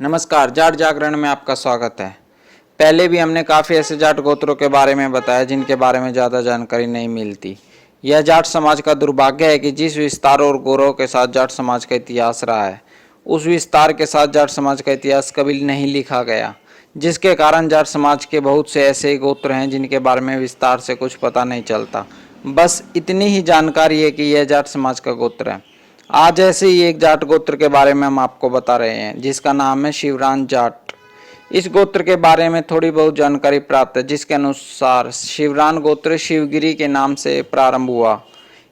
नमस्कार, जाट जागरण में आपका स्वागत है। पहले भी हमने काफ़ी ऐसे जाट गोत्रों के बारे में बताया जिनके बारे में ज़्यादा जानकारी नहीं मिलती। यह जाट समाज का दुर्भाग्य है कि जिस विस्तार और गौरव के साथ जाट समाज का इतिहास रहा है, उस विस्तार के साथ जाट समाज का इतिहास कभी नहीं लिखा गया, जिसके कारण जाट समाज के बहुत से ऐसे गोत्र हैं जिनके बारे में विस्तार से कुछ पता नहीं चलता। बस इतनी ही जानकारी है कि यह जाट समाज का गोत्र है। आज ऐसे ही एक जाट गोत्र के बारे में हम आपको बता रहे हैं जिसका नाम है शिवरान जाट। इस गोत्र के बारे में थोड़ी बहुत जानकारी प्राप्त है, जिसके अनुसार शिवरान गोत्र शिवगिरी के नाम से प्रारंभ हुआ।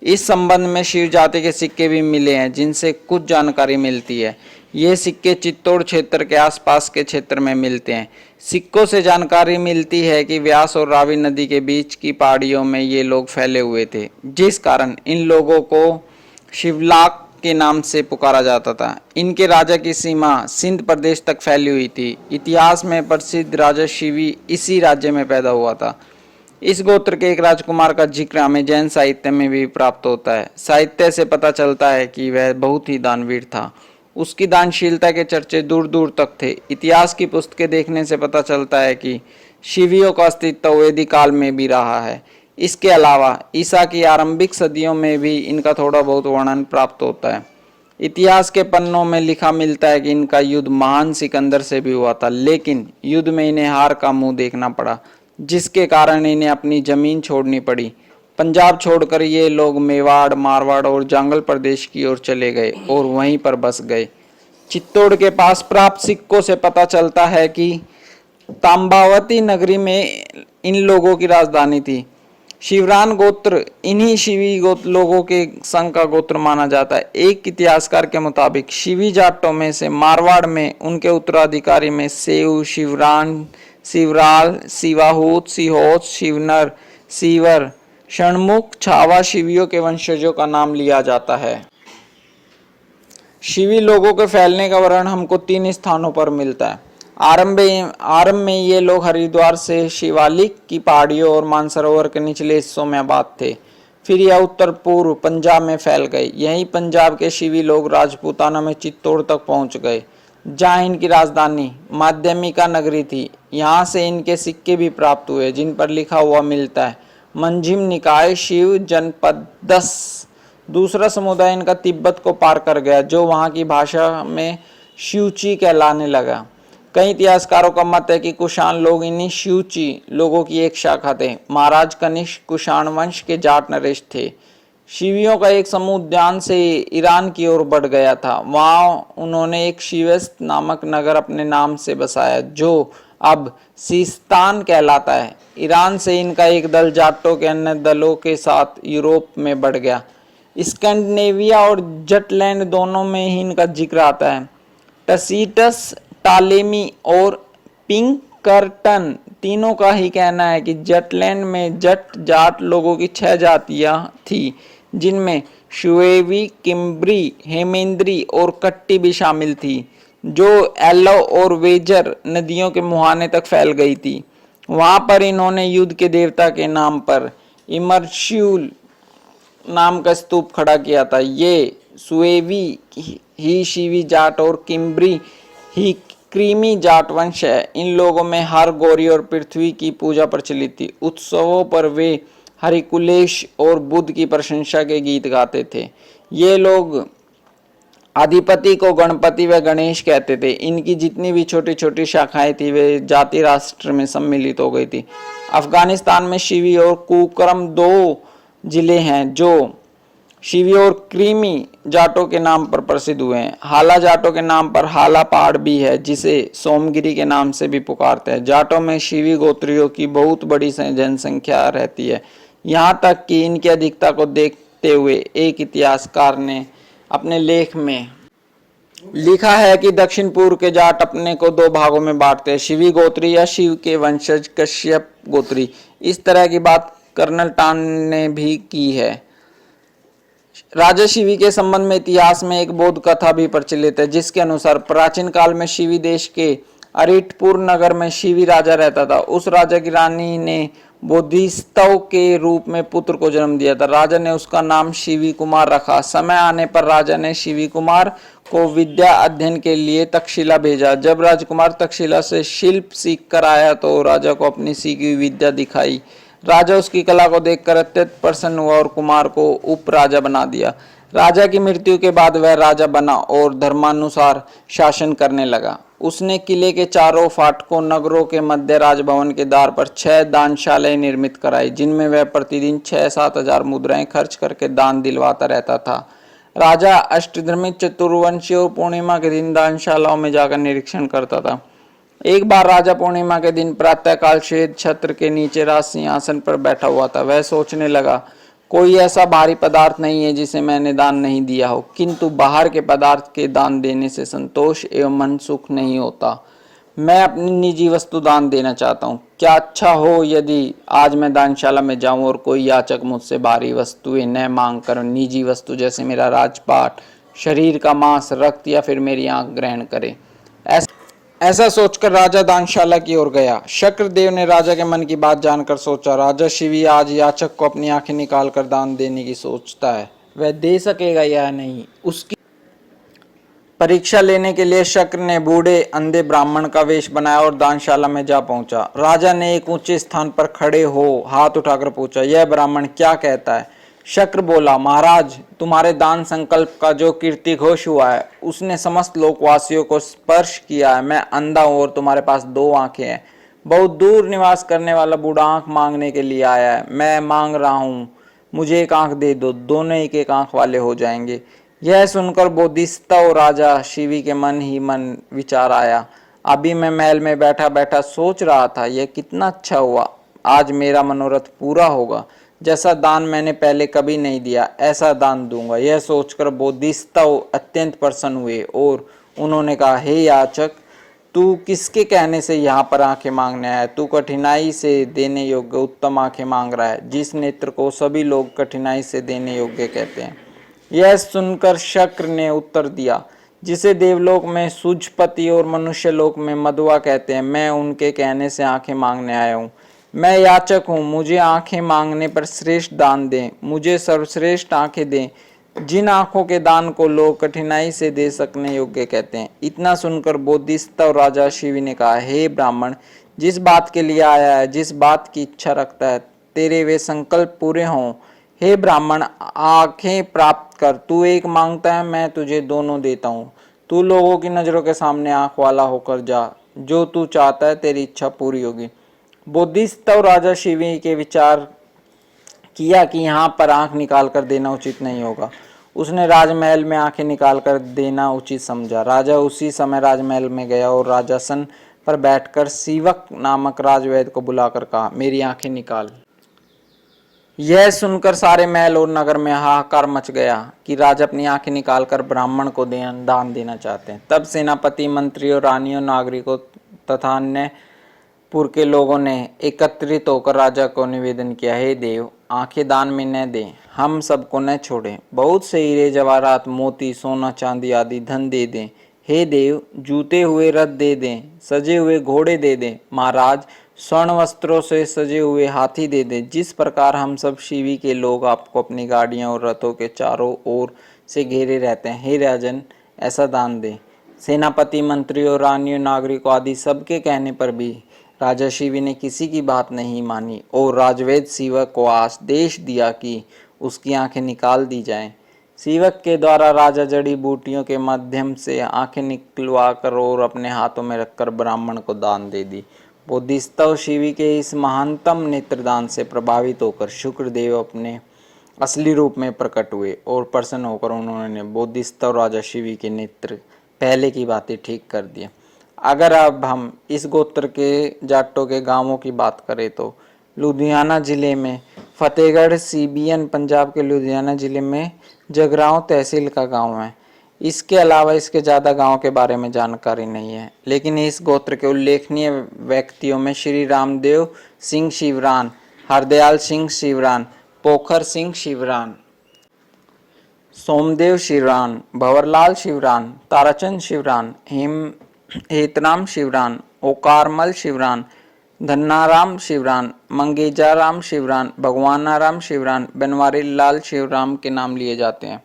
इस संबंध में शिव जाति के सिक्के भी मिले हैं जिनसे कुछ जानकारी मिलती है। ये सिक्के चित्तौड़ क्षेत्र के आसपास के क्षेत्र में मिलते हैं। सिक्कों से जानकारी मिलती है कि व्यास और रावी नदी के बीच की पहाड़ियों में ये लोग फैले हुए थे, जिस कारण इन लोगों को शिवलाक के नाम से पुकारा जाता था। इनके राजा की सीमा सिंध प्रदेश तक फैली हुई थी। इतिहास में प्रसिद्ध राजा शिवी इसी राज्य में पैदा हुआ था। इस गोत्र के एक राजकुमार का जिक्र हमें जैन साहित्य में भी प्राप्त होता है। साहित्य से पता चलता है कि वह बहुत ही दानवीर था। उसकी दानशीलता के चर्चे दूर दूर तक थे। इतिहास की पुस्तकें देखने से पता चलता है कि शिवियों का अस्तित्व वैदिक काल में भी रहा है। इसके अलावा ईसा की आरंभिक सदियों में भी इनका थोड़ा बहुत वर्णन प्राप्त होता है। इतिहास के पन्नों में लिखा मिलता है कि इनका युद्ध महान सिकंदर से भी हुआ था, लेकिन युद्ध में इन्हें हार का मुंह देखना पड़ा, जिसके कारण इन्हें अपनी जमीन छोड़नी पड़ी। पंजाब छोड़कर ये लोग मेवाड़, मारवाड़ और जांगल प्रदेश की ओर चले गए और वहीं पर बस गए। चित्तौड़ के पास प्राप्त सिक्कों से पता चलता है कि तांबावती नगरी में इन लोगों की राजधानी थी। शिवरान गोत्र इन्हीं शिवी लोगों के संघ का गोत्र माना जाता है। एक इतिहासकार के मुताबिक शिवी जाटों में से मारवाड़ में उनके उत्तराधिकारी में सेऊ, शिवरान, शिवराल, शिवाहूत, सिहोत, शिवनर, सीवर, षणमुख, छावा शिवियों के वंशजों का नाम लिया जाता है। शिवी लोगों के फैलने का वर्णन हमको 3 स्थानों पर मिलता है। आरंभ में ये लोग हरिद्वार से शिवालिक की पहाड़ियों और मानसरोवर के निचले हिस्सों में आबाद थे। फिर यह उत्तर पूर्व पंजाब में फैल गए। यहीं पंजाब के शिवी लोग राजपूताना में चित्तौड़ तक पहुंच गए, जहां इनकी राजधानी माध्यमिका नगरी थी। यहाँ से इनके सिक्के भी प्राप्त हुए जिन पर लिखा हुआ मिलता है मंजिम निकाय शिव जनपद 10। दूसरा समुदाय इनका तिब्बत को पार कर गया, जो वहाँ की भाषा में शिवची कहलाने लगा। कई इतिहासकारों का मत है कि कुषाण लोग इन्हीं शिवची लोगों की एक शाखा थे। महाराज कनिष्क कुषाण वंश के जाट नरेश थे। शिवियों का एक समूह उद्यान से ईरान की ओर बढ़ गया था। वहां उन्होंने एक शिवस्त नामक नगर अपने नाम से बसाया, जो अब सिस्तान कहलाता है। ईरान से इनका एक दल जाटों के अन्य दलों के साथ यूरोप में बढ़ गया। स्कैंडिनेविया और जटलैंड दोनों में ही इनका जिक्र आता है। टसीटस, टालेमी और पिंकरटन तीनों का ही कहना है कि जटलैंड में जट जाट लोगों की 6 जातियां थी, जिनमें शुएवी, किम्ब्री, हेमेंद्री और कट्टी भी शामिल थी, जो एलो और वेजर नदियों के मुहाने तक फैल गई थी। वहां पर इन्होंने युद्ध के देवता के नाम पर इमर्श्यूल नाम का स्तूप खड़ा किया था। ये सुएवी ही शिवी जाट और किम्ब्री ही क्रीमी जाट वंश है। इन लोगों में हर गौरी और पृथ्वी की पूजा प्रचलित थी। उत्सवों पर वे हरिकुलेश और बुद्ध की प्रशंसा के गीत गाते थे। ये लोग अधिपति को गणपति व गणेश कहते थे। इनकी जितनी भी छोटी छोटी शाखाएं थी वे जाति राष्ट्र में सम्मिलित हो गई थी। अफगानिस्तान में शिवी और कुकरम 2 जिले हैं जो शिवी और क्रीमी जाटों के नाम पर प्रसिद्ध हुए हैं। हाला जाटों के नाम पर हाला पहाड़ भी है, जिसे सोमगिरी के नाम से भी पुकारते हैं। जाटों में शिवी गोत्रियों की बहुत बड़ी जनसंख्या रहती है। यहाँ तक कि इनकी अधिकता को देखते हुए एक इतिहासकार ने अपने लेख में लिखा है कि दक्षिण पूर्व के जाट अपने को 2 भागों में बांटते हैं, शिवी गोत्री या शिव के वंशज कश्यप गोत्री। इस तरह की बात कर्नल टान ने भी की है। राजा शिवी के संबंध में इतिहास में एक बौद्ध कथा भी प्रचलित है, जिसके अनुसार प्राचीन काल में शिवी देश के अरिटपुर नगर में शिवी राजा रहता था। उस राजा की रानी ने बोधिसत्व के रूप में पुत्र को जन्म दिया था। राजा ने उसका नाम शिवी कुमार रखा। समय आने पर राजा ने शिवी कुमार को विद्या अध्ययन के लिए तक्षशिला भेजा। जब राजकुमार तक्षशिला से शिल्प सीख कर आया तो राजा को अपनी सीखी हुई विद्या दिखाई। राजा उसकी कला को देखकर अत्यंत प्रसन्न हुआ और कुमार को उप राजा बना दिया। राजा की मृत्यु के बाद वह राजा बना और धर्मानुसार शासन करने लगा। उसने किले के चारों फाटकों नगरों के मध्य राजभवन के द्वार पर 6 दानशालाएं निर्मित कराई, जिनमें वह प्रतिदिन 6-7 हजार मुद्राएं खर्च करके दान दिलवाता रहता था। राजा अष्टधर्मी चतुर्वंशी और पूर्णिमा के दिन दानशालाओं में जाकर निरीक्षण करता था। एक बार राजा पूर्णिमा के दिन प्रातःकाल श्वेत छत्र के नीचे राज सिंहासन पर बैठा हुआ था। वह सोचने लगा, कोई ऐसा भारी पदार्थ नहीं है जिसे मैंने दान नहीं दिया हो, किंतु बाहर के पदार्थ के दान देने से संतोष एवं मन सुख नहीं होता। मैं अपनी निजी वस्तु दान देना चाहता हूँ। क्या अच्छा हो यदि आज मैं दानशाला में जाऊं और कोई याचक मुझसे भारी वस्तुएं न मांग कर निजी वस्तु जैसे मेरा राजपाट, शरीर का मांस, रक्त या फिर मेरी आंख ग्रहण करे। ऐसा सोचकर राजा दानशाला की ओर गया। शक्रदेव ने राजा के मन की बात जानकर सोचा, राजा शिवी आज याचक को अपनी आंखें निकालकर दान देने की सोचता है, वह दे सकेगा या नहीं। उसकी परीक्षा लेने के लिए शक्र ने बूढ़े अंधे ब्राह्मण का वेश बनाया और दानशाला में जा पहुंचा। राजा ने एक ऊंचे स्थान पर खड़े हो हाथ उठाकर पूछा, यह ब्राह्मण क्या कहता है? शक्र बोला, महाराज, तुम्हारे दान संकल्प का जो कीर्ति घोष हुआ है उसने समस्त लोकवासियों को स्पर्श किया है। मैं अंधा हूं और तुम्हारे पास 2 आंखें हैं। बहुत दूर निवास करने वाला बूढ़ा आंख मांगने के लिए आया है। मैं मांग रहा हूं, मुझे एक आंख दे दो, दोनों एक आंख वाले हो जाएंगे। यह सुनकर बोधिसत्व राजा शिवी के मन ही मन विचार आया, अभी मैं महल में बैठा बैठा सोच रहा था, यह कितना अच्छा हुआ, आज मेरा मनोरथ पूरा होगा। जैसा दान मैंने पहले कभी नहीं दिया ऐसा दान दूंगा। यह सोचकर बोधिसत्व अत्यंत प्रसन्न हुए और उन्होंने कहा, हे याचक, तू किसके कहने से यहाँ पर आंखें मांगने आया? तू कठिनाई से देने योग्य उत्तम आंखें मांग रहा है, जिस नेत्र को सभी लोग कठिनाई से देने योग्य कहते हैं। यह सुनकर शक्र ने उत्तर दिया, जिसे देवलोक में सुजपति और मनुष्य लोक में मधुआ कहते हैं, मैं उनके कहने से आंखें मांगने आया हूँ। मैं याचक हूँ, मुझे आंखें मांगने पर श्रेष्ठ दान दें, मुझे सर्वश्रेष्ठ आंखें दें, जिन आंखों के दान को लोग कठिनाई से दे सकने योग्य कहते हैं। इतना सुनकर बोधिसत्व राजा शिवी ने कहा, हे ब्राह्मण, जिस बात के लिए आया है, जिस बात की इच्छा रखता है, तेरे वे संकल्प पूरे हों। हे ब्राह्मण, आंखें प्राप्त कर। तू एक मांगता है, मैं तुझे दोनों देता हूँ। तू लोगों की नजरों के सामने आंख वाला होकर जा, जो तू चाहता है तेरी इच्छा पूरी होगी। बोधिसत्व राजा शिवी के विचार किया कि यहाँ पर आंख निकाल कर देना उचित नहीं होगा। उसने राजमहल में आंखें निकाल कर देना उचित समझा। राजा उसी समय राजमहल में गया और राजासन पर बैठकर सीवक नामक राजवैद्य को बुलाकर कहा, मेरी आंखें निकाल। यह सुनकर सारे महल और नगर में हाहाकार मच गया कि राजा अपनी आंखें निकालकर ब्राह्मण को दान देना चाहते हैं। तब सेनापति, मंत्रियों, रानियों, नागरिकों तथा अन्य पुर के लोगों ने एकत्रित होकर राजा को निवेदन किया, हे देव, आंखें दान में न दें, हम सबको न छोड़ें, बहुत से हीरे जवाहरात, मोती, सोना, चांदी आदि धन दे दें। हे देव, जूते हुए रथ दे दें, सजे हुए घोड़े दे दें। महाराज, स्वर्ण वस्त्रों से सजे हुए हाथी दे दें। जिस प्रकार हम सब शिवी के लोग आपको अपनी गाड़ियां और रथों के चारों ओर से घेरे रहते हैं, हे राजन, ऐसा दान दें। सेनापति, मंत्रियों, रानियों, नागरिकों आदि सबके कहने पर भी राजा शिवी ने किसी की बात नहीं मानी और राजवैद्य सीवक को आदेश दिया कि उसकी आंखें निकाल दी जाएं। सीवक के द्वारा राजा जड़ी बूटियों के माध्यम से आंखें निकलवा कर और अपने हाथों में रखकर ब्राह्मण को दान दे दी। बोधिसत्व शिवी के इस महानतम नेत्रदान से प्रभावित होकर शुक्रदेव अपने असली रूप में प्रकट हुए और प्रसन्न होकर उन्होंने बोधिसत्व राजा शिवी के नेत्र पहले की बातें ठीक कर दिया। अगर अब हम इस गोत्र के जाटों के गांवों की बात करें तो लुधियाना जिले में फतेहगढ़, सीबीएन पंजाब के लुधियाना जिले में जगरांव तहसील का गांव है। इसके अलावा इसके ज़्यादा गांव के बारे में जानकारी नहीं है, लेकिन इस गोत्र के उल्लेखनीय व्यक्तियों में श्री रामदेव सिंह शिवरान, हरदयाल सिंह शिवरान, पोखर सिंह शिवरान, सोमदेव शिवरान, भंवरलाल शिवरान, ताराचंद शिवरान, हेतराम शिवरान, ओकारमल शिवरान, धन्नाराम शिवरान, मंगेजाराम शिवरान, भगवानाराम शिवरान, बनवारी लाल शिवराम के नाम लिए जाते हैं।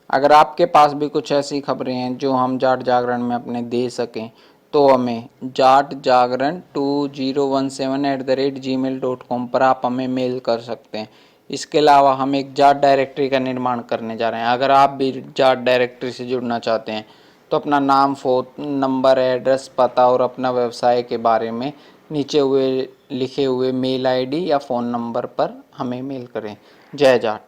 अगर आपके पास भी कुछ ऐसी खबरें हैं जो हम जाट जागरण में अपने दे सकें तो हमें jatjagran2017@gmail.com पर आप हमें मेल कर सकते हैं। इसके अलावा हम एक जाट डायरेक्टरी का निर्माण करने जा रहे हैं। अगर आप भी जाट डायरेक्टरी से जुड़ना चाहते हैं तो अपना नाम, फ़ोन नंबर, एड्रेस, पता और अपना व्यवसाय के बारे में नीचे हुए लिखे हुए मेल आईडी या फ़ोन नंबर पर हमें मेल करें। जय जाट।